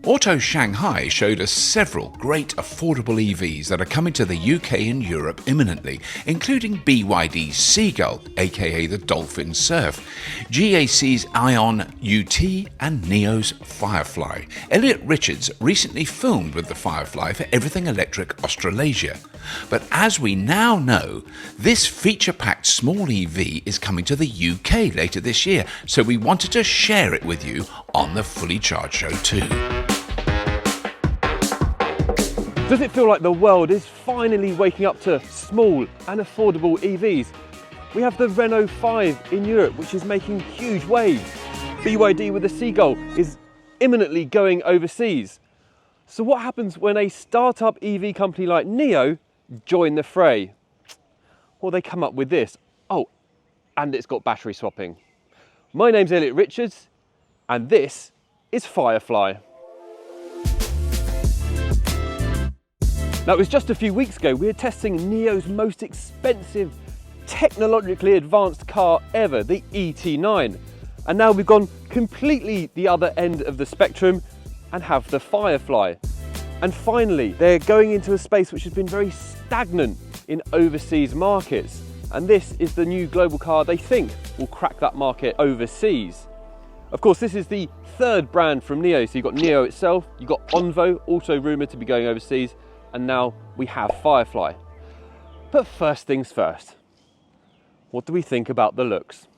Auto Shanghai showed us several great affordable EVs that are coming to the UK and Europe imminently, including BYD's Seagull, aka the Dolphin Surf, GAC's Ion UT and Nio's Firefly. Elliot Richards recently filmed with the Firefly for Everything Electric Australasia. But as we now know, this feature-packed small EV is coming to the UK later this year, so we wanted to share it with you on the Fully Charged Show too. Does it feel like the world is finally waking up to small and affordable EVs? We have the Renault 5 in Europe, which is making huge waves. BYD with the Seagull is imminently going overseas. So what happens when a startup EV company like Nio join the fray? Well, they come up with this. Oh, and it's got battery swapping. My name's Elliot Richards, and this is Firefly. Now, it was just a few weeks ago we were testing Nio's most expensive, technologically advanced car ever, the ET9. And now we've gone completely the other end of the spectrum and have the Firefly. And finally, they're going into a space which has been very stagnant in overseas markets. And this is the new global car they think will crack that market overseas. Of course, this is the third brand from Nio. So you've got Nio itself, you've got Onvo, also rumoured to be going overseas, and now we have Firefly. But first things first, what do we think about the looks?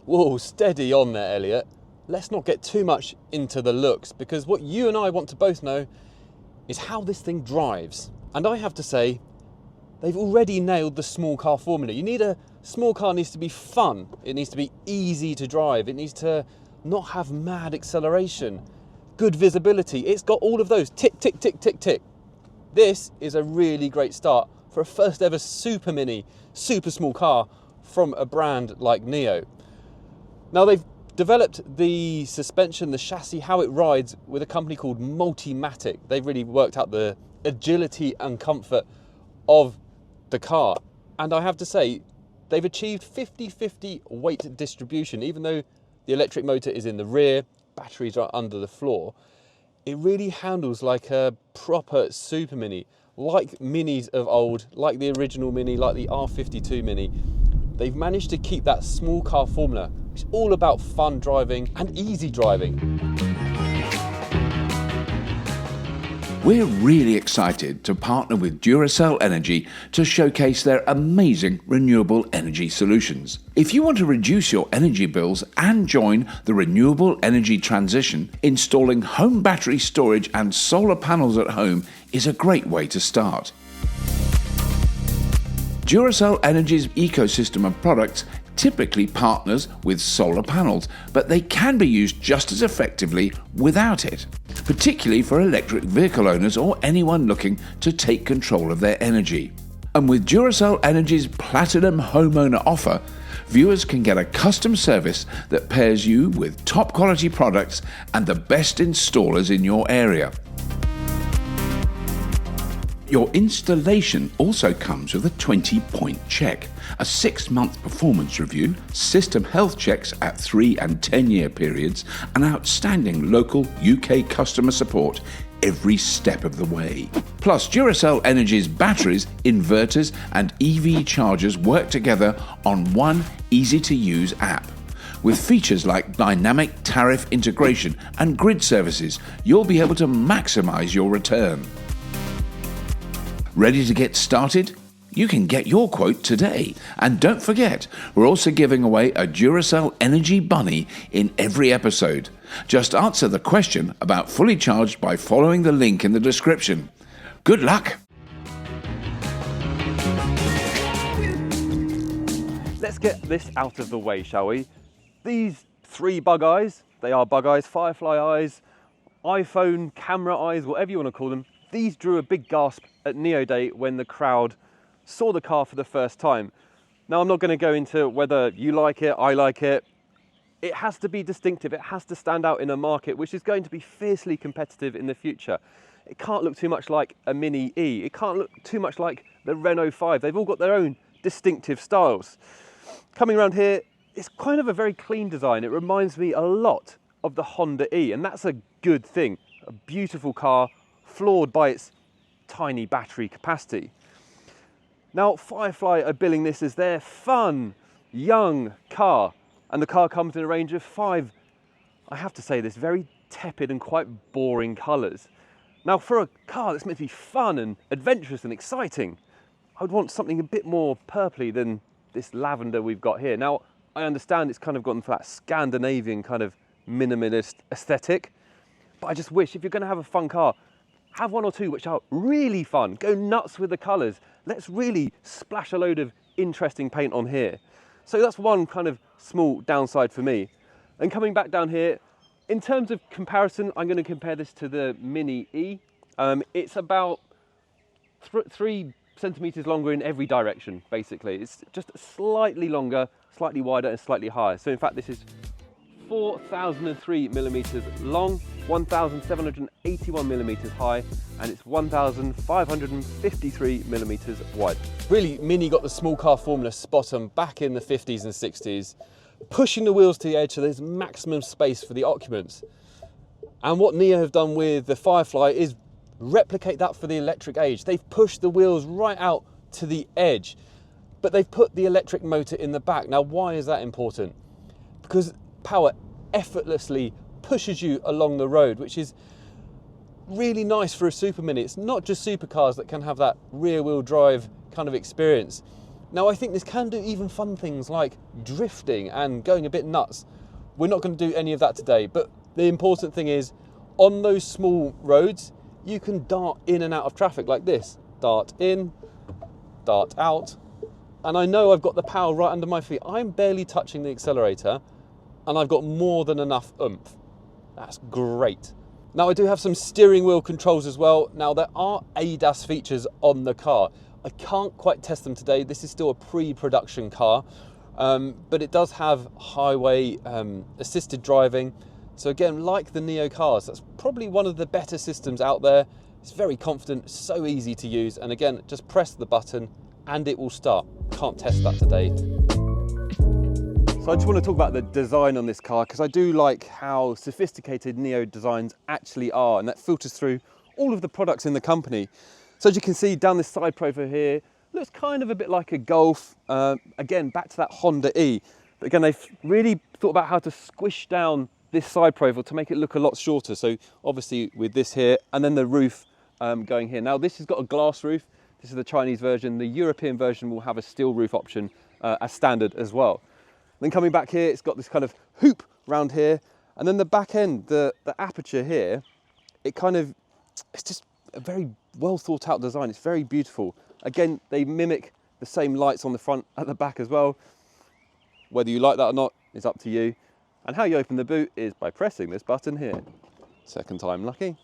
Whoa, steady on there, Elliot. Let's not get too much into the looks, because what you and I want to both know is how this thing drives. And I have to say, they've already nailed the small car formula. Small car needs to be fun. It needs to be easy to drive. It needs to not have mad acceleration, good visibility. It's got all of those, tick, tick, tick, tick, tick. This is a really great start for a first ever super mini, super small car from a brand like Nio. Now, they've developed the suspension, the chassis, how it rides with a company called Multimatic. They've really worked out the agility and comfort of the car. And I have to say, they've achieved 50-50 weight distribution. Even though the electric motor is in the rear, batteries are under the floor, it really handles like a proper super mini, like minis of old, like the original Mini, like the R52 Mini. They've managed to keep that small car formula. It's all about fun driving and easy driving. We're really excited to partner with Duracell Energy to showcase their amazing renewable energy solutions. If you want to reduce your energy bills and join the renewable energy transition, installing home battery storage and solar panels at home is a great way to start. Duracell Energy's ecosystem of products typically partners with solar panels, but they can be used just as effectively without it, particularly for electric vehicle owners or anyone looking to take control of their energy. And with Duracell Energy's Platinum Homeowner offer, viewers can get a custom service that pairs you with top quality products and the best installers in your area. Your installation also comes with a 20-point check, a 6-month performance review, system health checks at 3 and 10-year periods, and outstanding local UK customer support every step of the way. Plus, Duracell Energy's batteries, inverters, and EV chargers work together on one easy-to-use app. With features like dynamic tariff integration and grid services, you'll be able to maximize your return. Ready to get started? You can get your quote today. And don't forget, we're also giving away a Duracell Energy Bunny in every episode. Just answer the question about Fully Charged by following the link in the description. Good luck! Let's get this out of the way, shall we? These 3 bug eyes, they are bug eyes, Firefly eyes, iPhone camera eyes, whatever you want to call them, these drew a big gasp at Nio Day when the crowd saw the car for the first time. Now, I'm not going to go into whether you like it, I like it. It has to be distinctive. It has to stand out in a market which is going to be fiercely competitive in the future. It can't look too much like a Mini E. It can't look too much like the Renault 5. They've all got their own distinctive styles. Coming around here, it's kind of a very clean design. It reminds me a lot of the Honda E, and that's a good thing. a beautiful car, flawed by its tiny battery capacity. Now, Firefly are billing this as their fun, young car, and the car comes in a range of 5, I have to say this, very tepid and quite boring colours. Now, for a car that's meant to be fun and adventurous and exciting, I would want something a bit more purpley than this lavender we've got here. Now, I understand it's kind of gotten for that Scandinavian kind of minimalist aesthetic, but I just wish, if you're going to have a fun car, have one or two which are really fun. Go nuts with the colours. Let's really splash a load of interesting paint on here. So that's one kind of small downside for me. And coming back down here, in terms of comparison, I'm going to compare this to the Mini E. It's about 3 centimetres longer in every direction, basically. It's just slightly longer, slightly wider and slightly higher. So in fact, this is 4,003 millimetres long, 1,781 millimetres high, and it's 1,553 millimetres wide. Really, Mini got the small car formula spot on back in the 50s and 60s, pushing the wheels to the edge so there's maximum space for the occupants. And what Nio have done with the Firefly is replicate that for the electric age. They've pushed the wheels right out to the edge, but they've put the electric motor in the back. Now, why is that important? Because power effortlessly pushes you along the road, which is really nice for a super mini. It's not just supercars that can have that rear wheel drive kind of experience. Now, I think this can do even fun things like drifting and going a bit nuts. We're not going to do any of that today, but the important thing is on those small roads, you can dart in and out of traffic like this. Dart in, dart out. And I know I've got the power right under my feet. I'm barely touching the accelerator and I've got more than enough oomph. That's great. Now, I do have some steering wheel controls as well. Now, there are ADAS features on the car. I can't quite test them today. This is still a pre-production car, but it does have highway assisted driving. So again, like the Nio cars, that's probably one of the better systems out there. It's very confident, so easy to use. And again, just press the button and it will start. Can't test that today. So I just want to talk about the design on this car, because I do like how sophisticated Nio designs actually are, and that filters through all of the products in the company. So as you can see down this side profile here, looks kind of a bit like a Golf. Again, back to that Honda E. But again, they've really thought about how to squish down this side profile to make it look a lot shorter. So obviously with this here, and then the roof going here. Now this has got a glass roof. This is the Chinese version. The European version will have a steel roof option as standard as well. Then coming back here, it's got this kind of hoop round here. And then the back end, the aperture here, it's just a very well thought out design. It's very beautiful. Again, they mimic the same lights on the front at the back as well. Whether you like that or not is up to you. And how you open the boot is by pressing this button here. Second time lucky.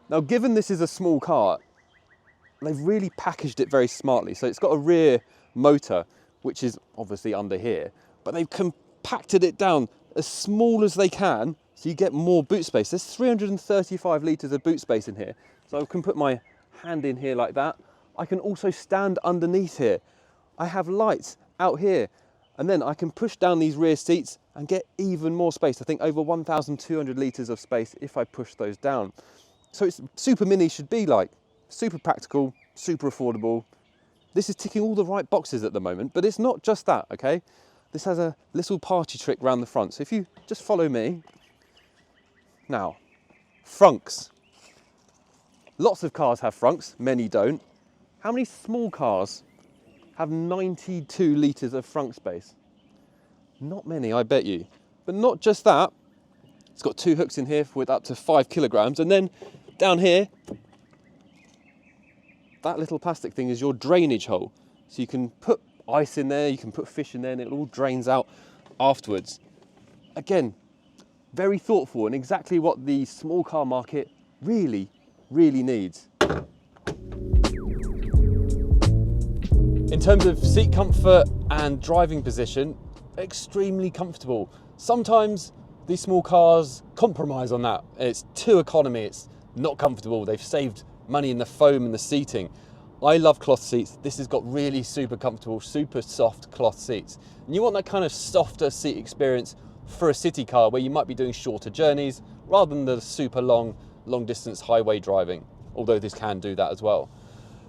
Now, given this is a small car, they've really packaged it very smartly. So it's got a rear motor, which is obviously under here, but they've compacted it down as small as they can, so you get more boot space. There's 335 litres of boot space in here. So I can put my hand in here like that. I can also stand underneath here. I have lights out here, and then I can push down these rear seats and get even more space. I think over 1,200 litres of space if I push those down. So it's super mini should be like, super practical, super affordable. This is ticking all the right boxes at the moment, but it's not just that, okay? This has a little party trick around the front. So if you just follow me. Now, Frunks. Lots of cars have Frunks, many don't. How many small cars have 92 litres of frunk space? Not many, I bet you. But not just that. It's got 2 hooks in here with up to 5 kilograms. And then down here, that little plastic thing is your drainage hole. So you can put ice in there, you can put fish in there, and it all drains out afterwards. Again, very thoughtful and exactly what the small car market really, really needs. In terms of seat comfort and driving position, extremely comfortable. Sometimes these small cars compromise on that. It's too economy, it's not comfortable. They've saved money in the foam and the seating. I love cloth seats. This has got really super comfortable, super soft cloth seats. And you want that kind of softer seat experience for a city car where you might be doing shorter journeys rather than the super long distance highway driving, although this can do that as well.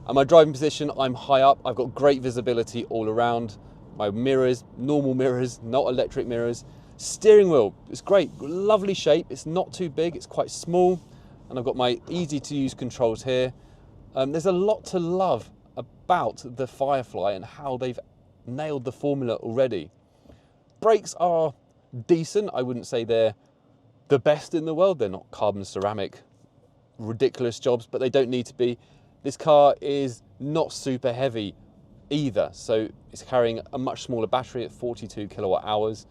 And my driving position, I'm high up, I've got great visibility all around. My mirrors, normal mirrors, not electric mirrors. Steering wheel, it's great, lovely shape, it's not too big, it's quite small, and I've got my easy to use controls here. There's a lot to love about the Firefly and how they've nailed the formula already. Brakes are decent, I wouldn't say they're the best in the world, they're not carbon ceramic, ridiculous jobs, but they don't need to be. This car is not super heavy either, so it's carrying a much smaller battery at 42 kilowatt hours.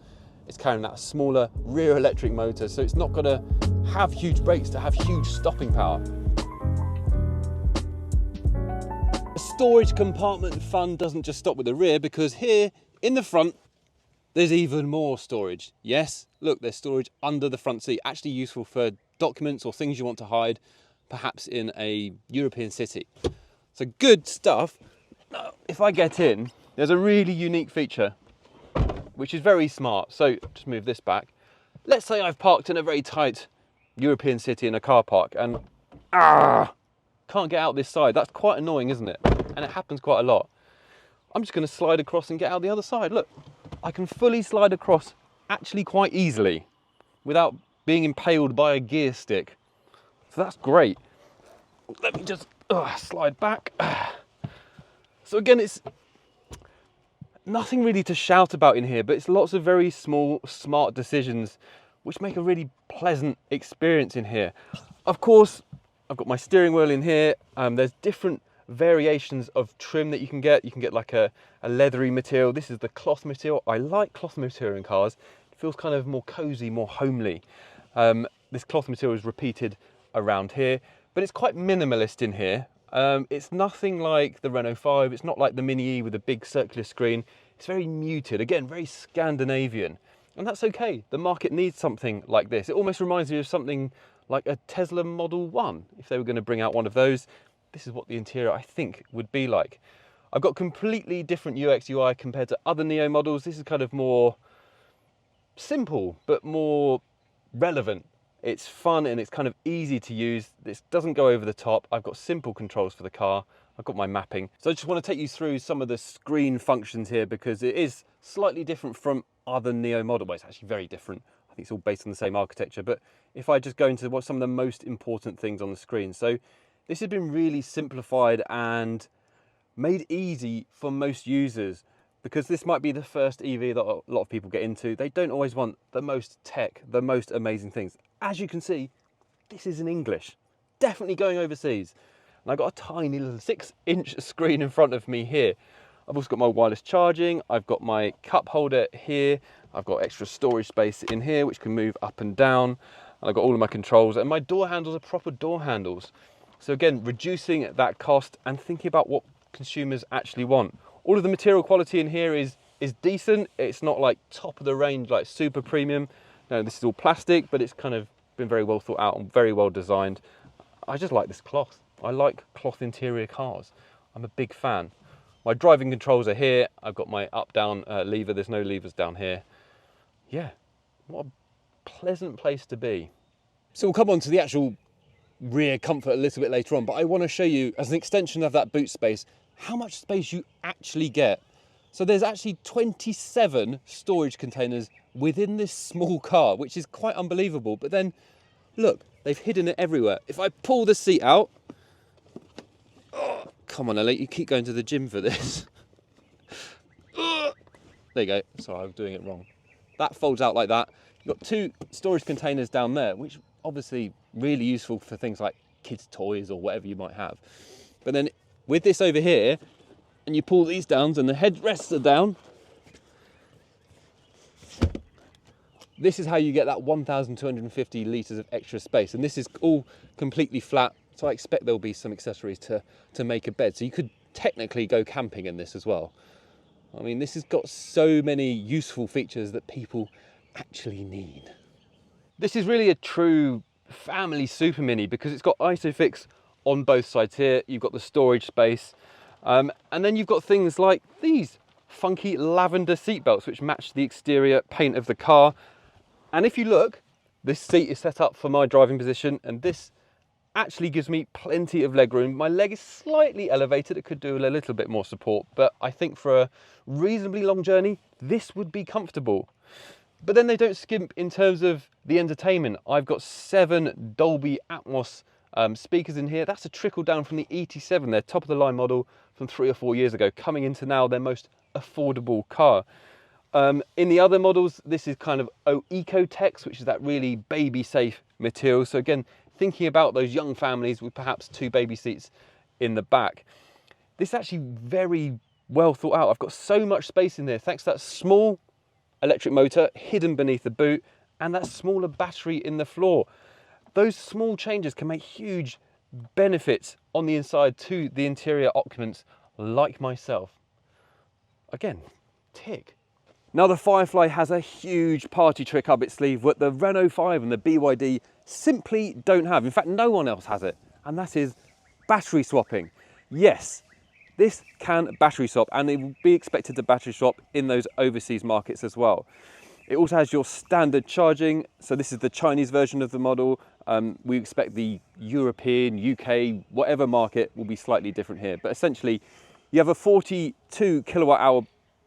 It's carrying that smaller rear electric motor, so it's not going to have huge brakes to have huge stopping power. The storage compartment fun doesn't just stop with the rear, because here in the front there's even more storage. Yes, look, there's storage under the front seat, actually useful for documents or things you want to hide, perhaps in a European city. So good stuff. If I get in, there's a really unique feature, which is very smart. So just move this back. Let's say I've parked in a very tight European city in a car park and can't get out this side. That's quite annoying, isn't it? And it happens quite a lot. I'm just going to slide across and get out the other side. Look, I can fully slide across actually quite easily without being impaled by a gear stick. So that's great. Let me just slide back. So again, it's nothing really to shout about in here, but it's lots of very small, smart decisions which make a really pleasant experience in here. Of course, I've got my steering wheel in here. There's different variations of trim that you can get. You can get like a leathery material. This is the cloth material. I like cloth material in cars. It feels kind of more cozy, more homely. This cloth material is repeated around here, but it's quite minimalist in here. It's nothing like the Renault 5. It's not like the Mini E with a big circular screen. It's very muted, again, very Scandinavian. And that's okay. The market needs something like this. It almost reminds me of something like a Tesla Model 1. If they were going to bring out one of those, this is what the interior, I think, would be like. I've got completely different UX UI compared to other Nio models. This is kind of more simple, but more relevant. It's fun and it's kind of easy to use. This doesn't go over the top. I've got simple controls for the car. I've got my mapping. So I just want to take you through some of the screen functions here, because it is slightly different from other Nio models. Well, it's actually very different. I think it's all based on the same architecture. But if I just go into what some of the most important things on the screen. So this has been really simplified and made easy for most users, because this might be the first EV that a lot of people get into. They don't always want the most tech, the most amazing things. As you can see, this is in English, definitely going overseas. And I've got a tiny little 6-inch screen in front of me here. I've also got my wireless charging. I've got my cup holder here. I've got extra storage space in here, which can move up and down. And I've got all of my controls, and my door handles are proper door handles. So again, reducing that cost and thinking about what consumers actually want. All of the material quality in here is decent. It's not like top of the range, like super premium. No, this is all plastic, but it's kind of been very well thought out and very well designed. I just like this cloth. I like cloth interior cars. I'm a big fan. My driving controls are here. I've got my up-down lever. There's no levers down here. Yeah, what a pleasant place to be. So we'll come on to the actual rear comfort a little bit later on, but I want to show you, as an extension of that boot space, how much space you actually get. So there's actually 27 storage containers within this small car, which is quite unbelievable. But then, look, they've hidden it everywhere. If I pull the seat out, oh, come on, Elliot, you keep going to the gym for this. There you go. Sorry, I'm doing it wrong. That folds out like that. You've got 2 storage containers down there, which obviously really useful for things like kids' toys or whatever you might have. But then with this over here, and you pull these down and the headrests are down, this is how you get that 1,250 litres of extra space. And this is all completely flat, so I expect there'll be some accessories to make a bed. So you could technically go camping in this as well. I mean, this has got so many useful features that people actually need. This is really a true family super mini, because it's got ISOFIX on both sides here. You've got the storage space, and then you've got things like these funky lavender seat belts which match the exterior paint of the car. And if you look, This seat is set up for my driving position, and this actually gives me plenty of leg room. My leg is slightly elevated, it could do a little bit more support, but I think for a reasonably long journey, this would be comfortable. But then they don't skimp in terms of the entertainment. I've got 7 Dolby Atmos speakers in here. That's a trickle down from the ET7, their top of the line model from 3 or 4 years ago, coming into now their most affordable car. In the other models, this is kind of Ecotex, which is that really baby safe material. So again, thinking about those young families with perhaps 2 baby seats in the back. This is actually very well thought out. I've got so much space in there thanks to that small electric motor hidden beneath the boot and that smaller battery in the floor. Those small changes can make huge benefits on the inside to the interior occupants like myself. Again, tick. Now the Firefly has a huge party trick up its sleeve that the Renault 5 and the BYD simply don't have. In fact, no one else has it, and that is battery swapping. Yes, this can battery swap, and it will be expected to battery swap in those overseas markets as well. It also has your standard charging, so this is the Chinese version of the model. We expect the European, UK, whatever market will be slightly different here, but essentially you have a 42 kilowatt hour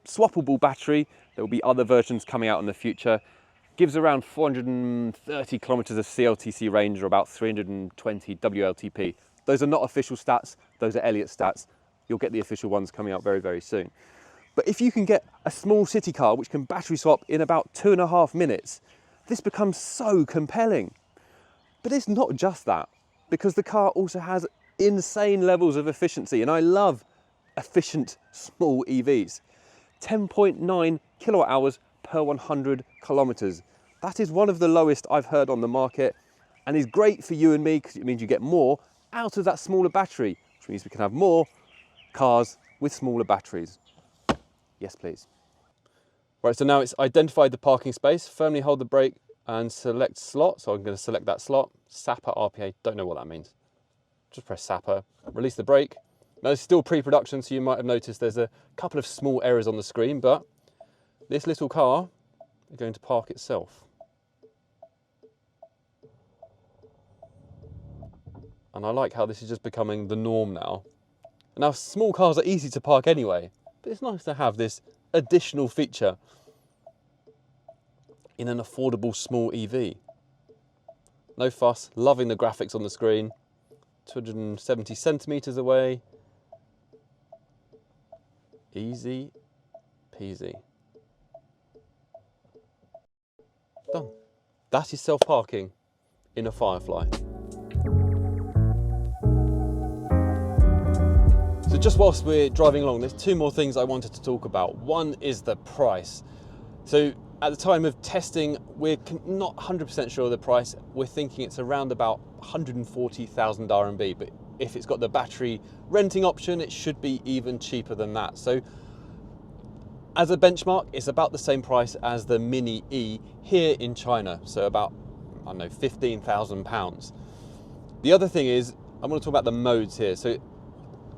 swappable battery. There will be other versions coming out in the future. Gives around 430 kilometers of CLTC range, or about 320 WLTP. Those are not official stats, those are Elliot stats. You'll get the official ones coming out very, very soon. But if you can get a small city car which can battery swap in about 2.5 minutes, this becomes so compelling. But it's not just that, because the car also has insane levels of efficiency, and I love efficient small EVs. 10.9 kilowatt hours per 100 kilometers. That is one of the lowest I've heard on the market, and is great for you and me because it means you get more out of that smaller battery, which means we can have more cars with smaller batteries. Yes, please. Right, so now it's identified the parking space. Firmly hold the brake and select slot. So I'm going to select that slot. SAPA RPA, don't know what that means. Just press SAPA, release the brake. Now it's still pre-production, so you might have noticed there's a couple of small errors on the screen, but this little car is going to park itself. And I like how this is just becoming the norm now. And now small cars are easy to park anyway, but it's nice to have this additional feature in an affordable small EV. No fuss, loving the graphics on the screen. 270 centimeters away. Easy peasy. Done. That is self-parking in a Firefly. So just whilst we're driving along, there's 2 more things I wanted to talk about. One is the price. So at the time of testing, we're not 100% sure of the price. We're thinking it's around about 140,000 RMB, but if it's got the battery renting option, it should be even cheaper than that. So as a benchmark, it's about the same price as the Mini E here in China. So about, I don't know, £15,000. The other thing is, I want to talk about the modes here. So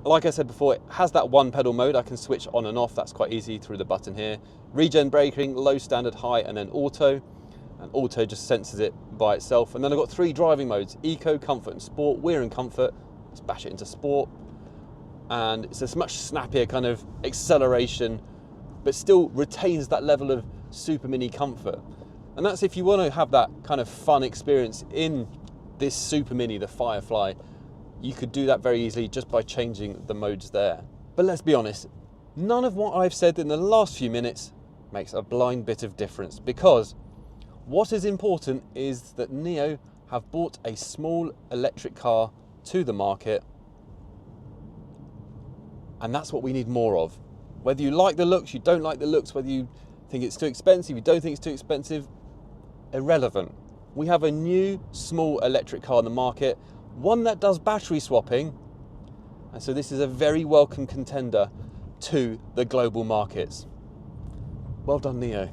like I said before, it has that 1 pedal mode. I can switch on and off. That's quite easy through the button here. Regen braking, low, standard, high, and then auto. And auto just senses it by itself. And then I've got 3 driving modes: eco, comfort, and sport. We're in comfort. Let's bash it into sport. And it's a much snappier kind of acceleration, but still retains that level of super mini comfort. And that's if you want to have that kind of fun experience in this super mini, the Firefly. You could do that very easily just by changing the modes there. But let's be honest, none of what I've said in the last few minutes makes a blind bit of difference, because what is important is that Nio have brought a small electric car to the market, and that's what we need more of. Whether you like the looks, you don't like the looks, whether you think it's too expensive, you don't think it's too expensive, irrelevant. We have a new small electric car in the market, one that does battery swapping, and so this is a very welcome contender to the global markets. Well done, Nio.